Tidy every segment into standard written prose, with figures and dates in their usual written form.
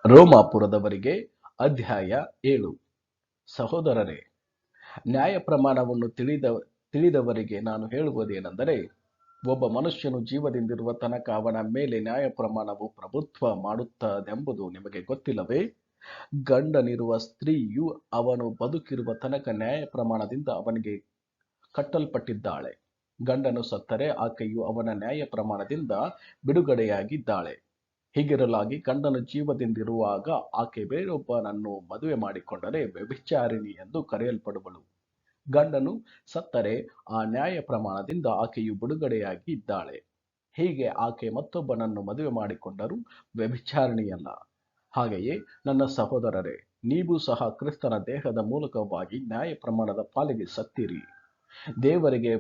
ರೋಮಾಪುರದವರಿಗೆ ಅಧ್ಯಾಯ 7. ಸಹೋದರರೇ, ನ್ಯಾಯ ಪ್ರಮಾಣವನ್ನು ತಿಳಿದವರಿಗೆ ನಾನು ಹೇಳುವುದೇನೆಂದರೆ, ಒಬ್ಬ ಮನುಷ್ಯನು ಜೀವದಿಂದಿರುವ ತನಕ ಅವನ ಮೇಲೆ ನ್ಯಾಯ ಪ್ರಮಾಣವು ಪ್ರಭುತ್ವ ಮಾಡುತ್ತದೆಂಬುದು ನಿಮಗೆ ಗೊತ್ತಿಲ್ಲವೇ? ಗಂಡನಿರುವ ಸ್ತ್ರೀಯು ಅವನು ಬದುಕಿರುವ ತನಕ ನ್ಯಾಯ ಪ್ರಮಾಣದಿಂದ ಅವನಿಗೆ ಕಟ್ಟಲ್ಪಟ್ಟಿದ್ದಾಳೆ. ಗಂಡನು ಸತ್ತರೆ ಆಕೆಯು ಅವನ ನ್ಯಾಯ ಪ್ರಮಾಣದಿಂದ ಬಿಡುಗಡೆಯಾಗಿದ್ದಾಳೆ. ಹೀಗಿರಲಾಗಿ ಗಂಡನು ಜೀವದಿಂದಿರುವಾಗ ಆಕೆ ಬೇರೊಬ್ಬನನ್ನು ಮದುವೆ ಮಾಡಿಕೊಂಡರೆ ವ್ಯಭಿಚಾರಿಣಿ ಎಂದು ಕರೆಯಲ್ಪಡುವಳು. ಗಂಡನು ಸತ್ತರೆ ಆ ನ್ಯಾಯ ಪ್ರಮಾಣದಿಂದ ಆಕೆಯು ಬಿಡುಗಡೆಯಾಗಿ ಇದ್ದಾಳೆ. ಹೀಗೆ ಆಕೆ ಮತ್ತೊಬ್ಬನನ್ನು ಮದುವೆ ಮಾಡಿಕೊಂಡರೂ ವ್ಯಭಿಚಾರಿಣಿಯಲ್ಲ. ಹಾಗೆಯೇ ನನ್ನ ಸಹೋದರರೇ, ನೀವು ಸಹ ಕ್ರಿಸ್ತನ ದೇಹದ ಮೂಲಕವಾಗಿ ನ್ಯಾಯ ಪ್ರಮಾಣದ ಪಾಲಿಗೆ ಸತ್ತಿರಿ. ದೇವರಿಗೆ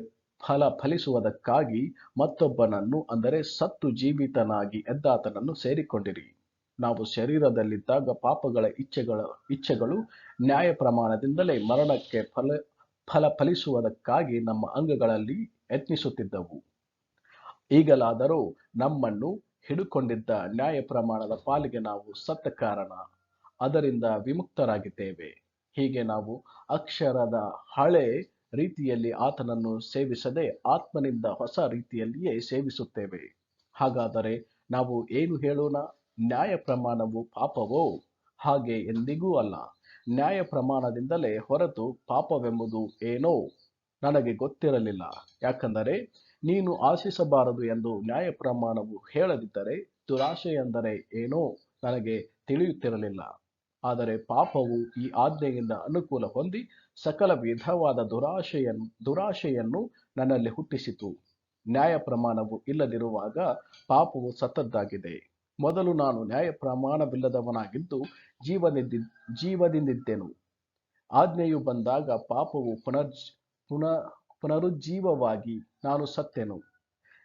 ಫಲಿಸುವುದಕ್ಕಾಗಿ ಮತ್ತೊಬ್ಬನನ್ನು, ಅಂದರೆ ಸತ್ತು ಜೀವಿತನಾಗಿ ಎದ್ದಾತನನ್ನು ಸೇರಿಕೊಂಡಿರಿ. ನಾವು ಶರೀರದಲ್ಲಿದ್ದಾಗ ಪಾಪಗಳ ಇಚ್ಛೆಗಳು ನ್ಯಾಯ ಪ್ರಮಾಣದಿಂದಲೇ ಮರಣಕ್ಕೆ ಫಲಿಸುವುದಕ್ಕಾಗಿ ನಮ್ಮ ಅಂಗಗಳಲ್ಲಿ ಯತ್ನಿಸುತ್ತಿದ್ದವು. ಈಗಲಾದರೂ ನಮ್ಮನ್ನು ಹಿಡುಕೊಂಡಿದ್ದ ನ್ಯಾಯ ಪ್ರಮಾಣದ ಪಾಲಿಗೆ ನಾವು ಸತ್ತ ಕಾರಣ ಅದರಿಂದ ವಿಮುಕ್ತರಾಗಿದ್ದೇವೆ. ಹೀಗೆ ನಾವು ಅಕ್ಷರದ ಹಳೆ ರೀತಿಯಲ್ಲಿ ಆತನನ್ನು ಸೇವಿಸದೆ ಆತ್ಮನಿಂದ ಹೊಸ ರೀತಿಯಲ್ಲಿಯೇ ಸೇವಿಸುತ್ತೇವೆ. ಹಾಗಾದರೆ ನಾವು ಏನು ಹೇಳೋಣ? ನ್ಯಾಯ ಪ್ರಮಾಣವು ಪಾಪವೋ? ಹಾಗೆ ಎಂದಿಗೂ ಅಲ್ಲ. ನ್ಯಾಯ ಪ್ರಮಾಣದಿಂದಲೇ ಹೊರತು ಪಾಪವೆಂಬುದು ಏನೋ ನನಗೆ ಗೊತ್ತಿರಲಿಲ್ಲ. ಯಾಕಂದರೆ ನೀನು ಆಶಿಸಬಾರದು ಎಂದು ನ್ಯಾಯ ಪ್ರಮಾಣವು ಹೇಳದಿದ್ದರೆ ದುರಾಶೆ ಎಂದರೆ ಏನೋ ನನಗೆ ತಿಳಿಯುತ್ತಿರಲಿಲ್ಲ. ಆದರೆ ಪಾಪವು ಈ ಆಜ್ಞೆಯಿಂದ ಅನುಕೂಲ ಹೊಂದಿ ಸಕಲ ವಿಧವಾದ ದುರಾಶೆಯನ್ನು ನನ್ನಲ್ಲಿ ಹುಟ್ಟಿಸಿತು. ನ್ಯಾಯ ಪ್ರಮಾಣವು ಇಲ್ಲದಿರುವಾಗ ಪಾಪವು ಸತ್ತದ್ದಾಗಿದೆ. ಮೊದಲು ನಾನು ನ್ಯಾಯ ಪ್ರಮಾಣವಿಲ್ಲದವನಾಗಿದ್ದು ಜೀವದಿಂದಿದ್ದೆನು. ಆಜ್ಞೆಯು ಬಂದಾಗ ಪಾಪವು ಪುನರುಜ್ಜೀವವಾಗಿ ನಾನು ಸತ್ತೆನು.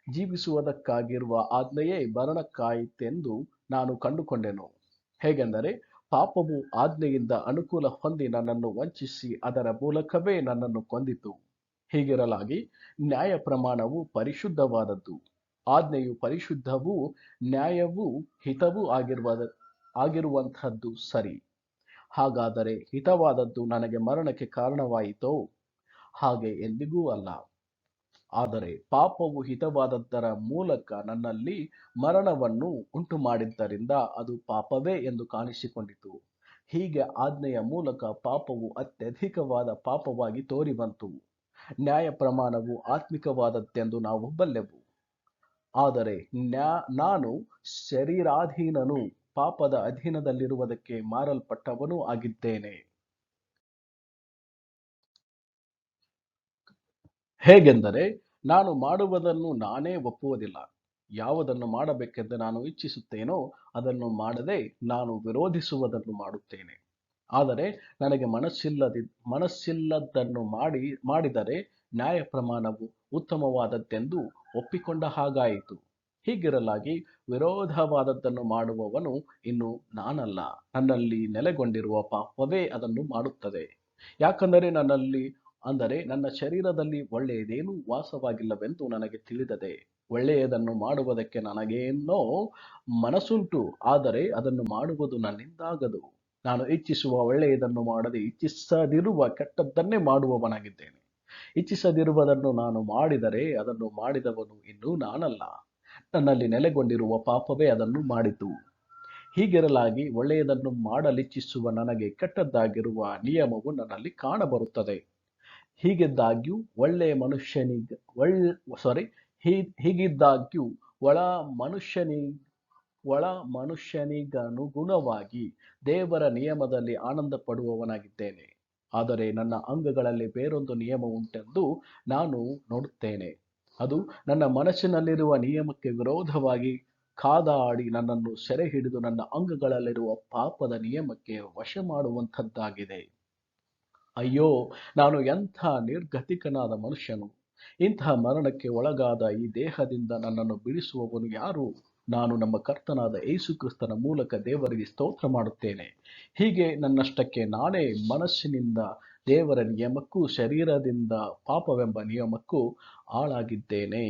ಜೀವಿಸುವುದಕ್ಕಾಗಿರುವ ಆಜ್ಞೆಯೇ ಮರಣಕ್ಕಾಯಿತೆಂದು ನಾನು ಕಂಡುಕೊಂಡೆನು. ಹೇಗೆಂದರೆ ಪಾಪವು ಆಜ್ಞೆಯಿಂದ ಅನುಕೂಲ ಹೊಂದಿ ನನ್ನನ್ನು ವಂಚಿಸಿ ಅದರ ಮೂಲಕವೇ ನನ್ನನ್ನು ಕೊಂದಿತು. ಹೀಗಿರಲಾಗಿ ನ್ಯಾಯ ಪ್ರಮಾಣವು ಪರಿಶುದ್ಧವಾದದ್ದು, ಆಜ್ಞೆಯು ಪರಿಶುದ್ಧವೂ ನ್ಯಾಯವೂ ಹಿತವೂ ಆಗಿರುವಂಥದ್ದು ಸರಿ. ಹಾಗಾದರೆ ಹಿತವಾದದ್ದು ನನಗೆ ಮರಣಕ್ಕೆ ಕಾರಣವಾಯಿತೋ? ಹಾಗೆ ಎಂದಿಗೂ ಅಲ್ಲ. ಆದರೆ ಪಾಪವು ಹಿತವಾದದ್ದರ ಮೂಲಕ ನನ್ನಲ್ಲಿ ಮರಣವನ್ನು ಉಂಟು ಮಾಡಿದ್ದರಿಂದ ಅದು ಪಾಪವೇ ಎಂದು ಕಾಣಿಸಿಕೊಂಡಿತು. ಹೀಗೆ ಆಜ್ಞೆಯ ಮೂಲಕ ಪಾಪವು ಅತ್ಯಧಿಕವಾದ ಪಾಪವಾಗಿ ತೋರಿಬಂತು. ನ್ಯಾಯ ಪ್ರಮಾಣವು ಆತ್ಮಿಕವಾದದ್ದೆಂದು ನಾವು ಬಲ್ಲೆವು. ಆದರೆ ನಾನು ಶರೀರಾಧೀನನು, ಪಾಪದ ಅಧೀನದಲ್ಲಿರುವುದಕ್ಕೆ ಮಾರಲ್ಪಟ್ಟವನೂ ಆಗಿದ್ದೇನೆ. ಹೇಗೆಂದರೆ ನಾನು ಮಾಡುವುದನ್ನು ನಾನೇ ಒಪ್ಪುವುದಿಲ್ಲ. ಯಾವುದನ್ನು ಮಾಡಬೇಕೆಂದು ನಾನು ಇಚ್ಛಿಸುತ್ತೇನೋ ಅದನ್ನು ಮಾಡದೆ ನಾನು ವಿರೋಧಿಸುವುದನ್ನು ಮಾಡುತ್ತೇನೆ. ಆದರೆ ನನಗೆ ಮನಸ್ಸಿಲ್ಲದನ್ನು ಮಾಡಿದರೆ ನ್ಯಾಯ ಪ್ರಮಾಣವು ಉತ್ತಮವಾದದ್ದೆಂದು ಒಪ್ಪಿಕೊಂಡ ಹಾಗಾಯಿತು. ಹೀಗಿರಲಾಗಿ ವಿರೋಧವಾದದ್ದನ್ನು ಮಾಡುವವನು ಇನ್ನು ನಾನಲ್ಲ, ನನ್ನಲ್ಲಿ ನೆಲೆಗೊಂಡಿರುವ ಪಾಪವೇ ಅದನ್ನು ಮಾಡುತ್ತದೆ. ಯಾಕಂದರೆ ನನ್ನ ಶರೀರದಲ್ಲಿ ಒಳ್ಳೆಯದೇನೂ ವಾಸವಾಗಿಲ್ಲವೆಂದು ನನಗೆ ತಿಳಿದದೆ. ಒಳ್ಳೆಯದನ್ನು ಮಾಡುವುದಕ್ಕೆ ನನಗೇನೋ ಮನಸ್ಸುಂಟು, ಆದರೆ ಅದನ್ನು ಮಾಡುವುದು ನನ್ನಿಂದಾಗದು. ನಾನು ಇಚ್ಛಿಸುವ ಒಳ್ಳೆಯದನ್ನು ಮಾಡದೆ ಇಚ್ಛಿಸದಿರುವ ಕೆಟ್ಟದ್ದನ್ನೇ ಮಾಡುವವನಾಗಿದ್ದೇನೆ. ಇಚ್ಛಿಸದಿರುವುದನ್ನು ನಾನು ಮಾಡಿದರೆ ಅದನ್ನು ಮಾಡಿದವನು ಇನ್ನೂ ನಾನಲ್ಲ, ನನ್ನಲ್ಲಿ ನೆಲೆಗೊಂಡಿರುವ ಪಾಪವೇ ಅದನ್ನು ಮಾಡಿತು. ಹೀಗಿರಲಾಗಿ ಒಳ್ಳೆಯದನ್ನು ಮಾಡಲಿಚ್ಛಿಸುವ ನನಗೆ ಕೆಟ್ಟದ್ದಾಗಿರುವ ನಿಯಮವು ನನ್ನಲ್ಲಿ ಕಾಣಬರುತ್ತದೆ. ಹೀಗಿದ್ದಾಗ್ಯೂ ಒಳ ಮನುಷ್ಯನಿಗನುಗುಣವಾಗಿ ದೇವರ ನಿಯಮದಲ್ಲಿ ಆನಂದ ಪಡುವವನಾಗಿದ್ದೇನೆ. ಆದರೆ ನನ್ನ ಅಂಗಗಳಲ್ಲಿ ಬೇರೊಂದು ನಿಯಮ ಉಂಟೆಂದು ನಾನು ನೋಡುತ್ತೇನೆ. ಅದು ನನ್ನ ಮನಸ್ಸಿನಲ್ಲಿರುವ ನಿಯಮಕ್ಕೆ ವಿರೋಧವಾಗಿ ಕಾದಾಡಿ ನನ್ನನ್ನು ಸೆರೆ ಹಿಡಿದು ನನ್ನ ಅಂಗಗಳಲ್ಲಿರುವ ಪಾಪದ ನಿಯಮಕ್ಕೆ ವಶ ಮಾಡುವಂಥದ್ದಾಗಿದೆ. ಅಯ್ಯೋ, ನಾನು ಎಂಥ ನಿರ್ಗತಿಕನಾದ ಮನುಷ್ಯನು! ಇಂತಹ ಮರಣಕ್ಕೆ ಒಳಗಾದ ಈ ದೇಹದಿಂದ ನನ್ನನ್ನು ಬಿಡಿಸುವವನು ಯಾರು? ನಾನು ನಮ್ಮ ಕರ್ತನಾದ ಯೇಸು ಕ್ರಿಸ್ತನ ಮೂಲಕ ದೇವರಿಗೆ ಸ್ತೋತ್ರ ಮಾಡುತ್ತೇನೆ. ಹೀಗೆ ನನ್ನಷ್ಟಕ್ಕೆ ನಾನೇ ಮನಸ್ಸಿನಿಂದ ದೇವರ ನಿಯಮಕ್ಕೂ ಶರೀರದಿಂದ ಪಾಪವೆಂಬ ನಿಯಮಕ್ಕೂ ಆಳಾಗಿದ್ದೇನೆ.